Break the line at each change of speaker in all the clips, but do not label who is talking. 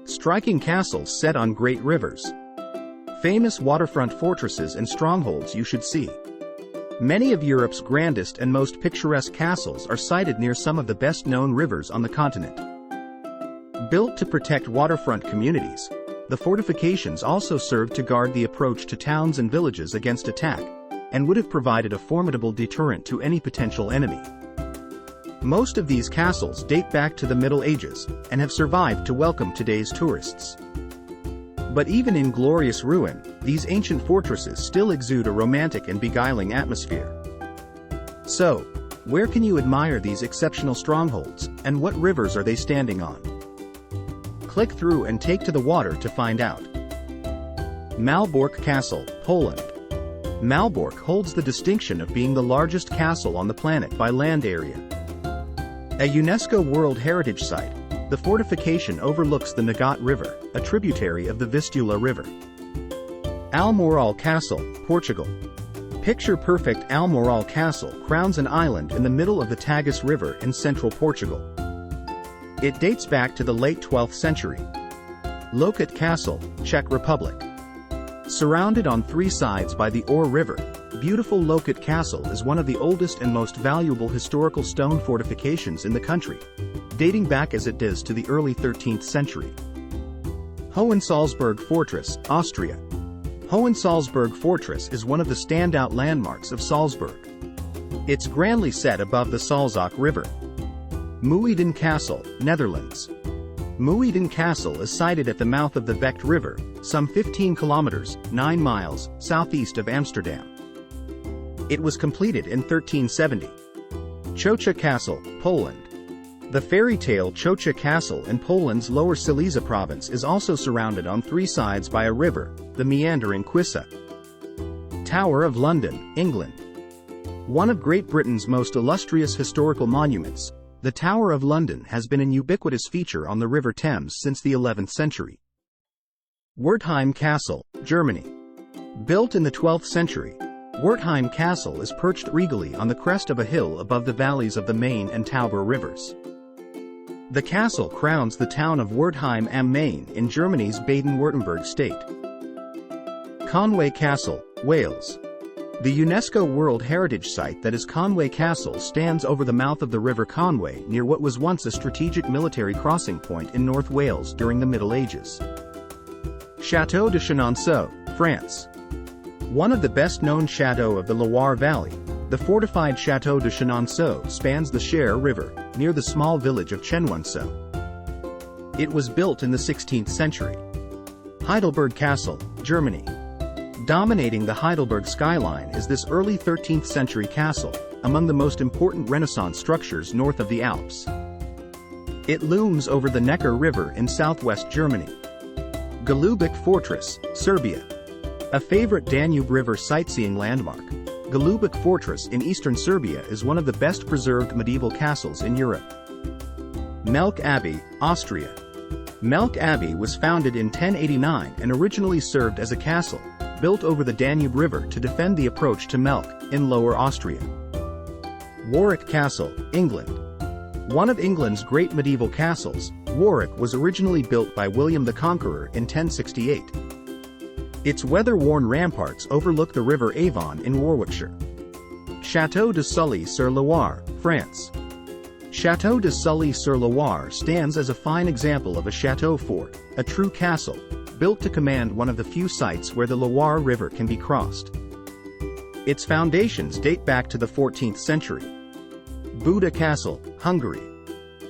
striking castles set on great rivers. Famous waterfront fortresses and strongholds you should see. Many of Europe's grandest and most picturesque castles are sited near some of the best-known rivers on the continent. Built to protect waterfront communities, the fortifications also served to guard the approach to towns and villages against attack, and would have provided a formidable deterrent to any potential enemy. Most of these castles date back to the Middle Ages, and have survived to welcome today's tourists. But even in glorious ruin, these ancient fortresses still exude a romantic and beguiling atmosphere. So, where can you admire these exceptional strongholds, and what rivers are they standing on? Click through and take to the water to find out. Malbork Castle, Poland. Malbork holds the distinction of being the largest castle on the planet by land area. A UNESCO World Heritage Site, the fortification overlooks the Nagat River, a tributary of the Vistula River. Almoral Castle, Portugal. Picture-perfect Almoral Castle crowns an island in the middle of the Tagus River in central Portugal. It dates back to the late 12th century. Loket Castle, Czech Republic. Surrounded on three sides by the Or River, beautiful Loket Castle is one of the oldest and most valuable historical stone fortifications in the country, dating back as it does to the early 13th century. Hohensalzburg Fortress, Austria. Hohensalzburg Fortress is one of the standout landmarks of Salzburg. It's grandly set above the Salzach River. Muiden Castle, Netherlands. Muiden Castle is sited at the mouth of the Vecht River, some 15 kilometers, 9 miles, southeast of Amsterdam. It was completed in 1370. Chocha Castle, Poland. The fairy tale Chocha Castle in Poland's Lower Silesia province is also surrounded on three sides by a river, the meandering Quissa. Tower of London, England. One of Great Britain's most illustrious historical monuments, the Tower of London has been an ubiquitous feature on the River Thames since the 11th century. Wertheim Castle, Germany. Built in the 12th century, Wertheim Castle is perched regally on the crest of a hill above the valleys of the Main and Tauber rivers. The castle crowns the town of Wertheim am Main in Germany's Baden-Württemberg state. Conway Castle, Wales. The UNESCO World Heritage Site that is Conway Castle stands over the mouth of the River Conway near what was once a strategic military crossing point in North Wales during the Middle Ages. Château de Chenonceau, France. One of the best-known chateaux of the Loire Valley, the fortified Château de Chenonceau spans the Cher River, near the small village of Chenonceau. It was built in the 16th century. Heidelberg Castle, Germany. Dominating the Heidelberg skyline is this early 13th century castle, among the most important Renaissance structures north of the Alps. It looms over the Neckar River in southwest Germany. Golubac Fortress, Serbia. A favorite Danube River sightseeing landmark, Golubac Fortress in eastern Serbia is one of the best preserved medieval castles in Europe. Melk Abbey, Austria. Melk Abbey was founded in 1089 and originally served as a castle, built over the Danube River to defend the approach to Melk, in Lower Austria. Warwick Castle, England. One of England's great medieval castles, Warwick was originally built by William the Conqueror in 1068. Its weather-worn ramparts overlook the River Avon in Warwickshire. Château de Sully-sur-Loire, France. Château de Sully-sur-Loire stands as a fine example of a chateau fort, a true castle, built to command one of the few sites where the Loire River can be crossed. Its foundations date back to the 14th century. Buda Castle, Hungary.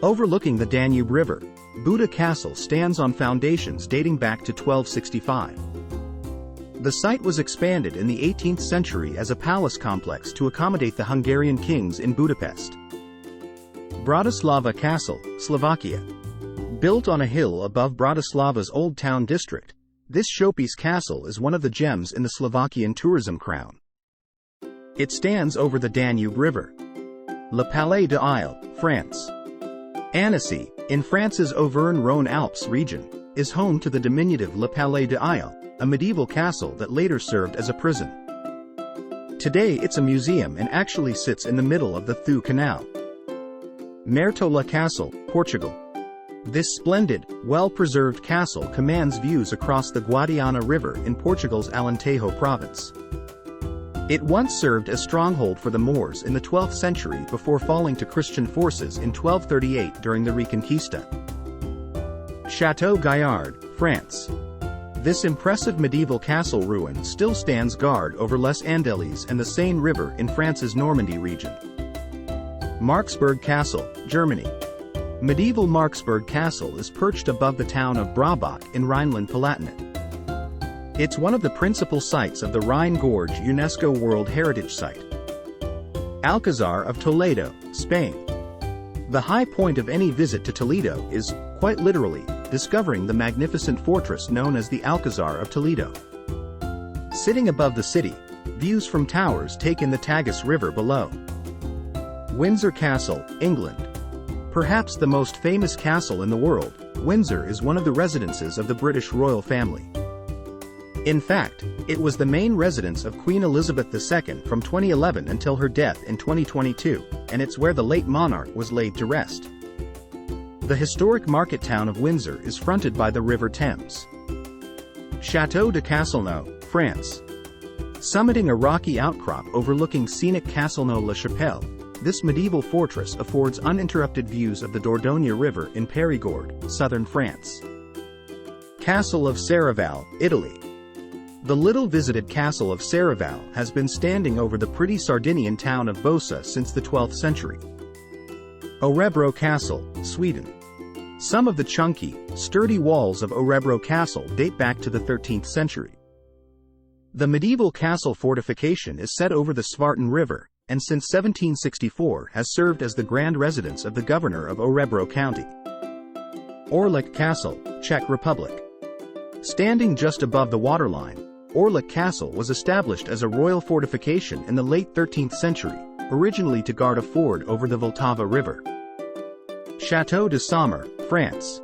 Overlooking the Danube River, Buda Castle stands on foundations dating back to 1265. The site was expanded in the 18th century as a palace complex to accommodate the Hungarian kings in Budapest. Bratislava Castle, Slovakia. Built on a hill above Bratislava's Old Town district, this showpiece castle is one of the gems in the Slovakian tourism crown. It stands over the Danube River. Le Palais de Isle, France. Annecy, in France's Auvergne-Rhône Alps region, is home to the diminutive Le Palais de Isle, a medieval castle that later served as a prison. Today it's a museum and actually sits in the middle of the Thue Canal. Martola Castle, Portugal. This splendid, well-preserved castle commands views across the Guadiana River in Portugal's Alentejo province. It once served as stronghold for the Moors in the 12th century before falling to Christian forces in 1238 during the Reconquista. Château Gaillard, France. This impressive medieval castle ruin still stands guard over Les Andelys and the Seine River in France's Normandy region. Marksburg Castle, Germany. Medieval Marksburg Castle is perched above the town of Brabach in Rhineland-Palatinate. It's one of the principal sites of the Rhine Gorge UNESCO World Heritage Site. Alcazar of Toledo, Spain. The high point of any visit to Toledo is, quite literally, discovering the magnificent fortress known as the Alcazar of Toledo. Sitting above the city, views from towers take in the Tagus River below. Windsor Castle, England. Perhaps the most famous castle in the world, Windsor is one of the residences of the British royal family. In fact, it was the main residence of Queen Elizabeth II from 2011 until her death in 2022, and it's where the late monarch was laid to rest. The historic market town of Windsor is fronted by the River Thames. Château de Castelnau, France. Summiting a rocky outcrop overlooking scenic Castelnau-la-Chapelle, this medieval fortress affords uninterrupted views of the Dordogne River in Périgord, southern France. Castle of Serravalle, Italy. The little-visited castle of Serravalle has been standing over the pretty Sardinian town of Bosa since the 12th century. Örebro Castle, Sweden. Some of the chunky, sturdy walls of Örebro Castle date back to the 13th century. The medieval castle fortification is set over the Svarten River, and since 1764 has served as the grand residence of the governor of Örebro County. Orlik Castle, Czech Republic. Standing just above the waterline, Orlik Castle was established as a royal fortification in the late 13th century, originally to guard a ford over the Vltava River. Château de Saumur, France.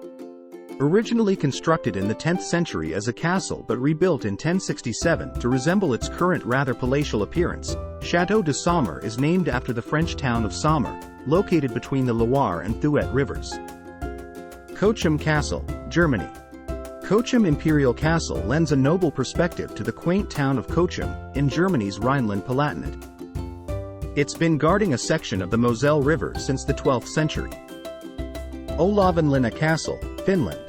Originally constructed in the 10th century as a castle but rebuilt in 1067 to resemble its current rather palatial appearance, Château de Saumur is named after the French town of Saumur, located between the Loire and Thouet rivers. Cochem Castle, Germany. Cochem Imperial Castle lends a noble perspective to the quaint town of Cochem, in Germany's Rhineland-Palatinate. It's been guarding a section of the Moselle River since the 12th century. Olavinlinna Castle, Finland.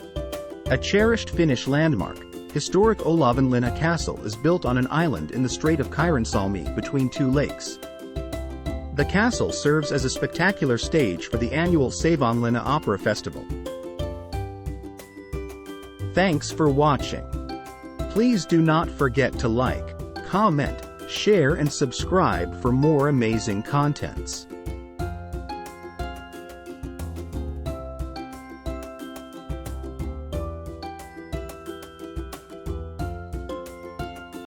A cherished Finnish landmark, historic Olavinlinna Castle is built on an island in the Strait of Kiirinsalmi between two lakes. The castle serves as a spectacular stage for the annual Savonlinna Opera Festival. Thanks for watching. Please do not forget to like, comment, share and subscribe for more amazing contents.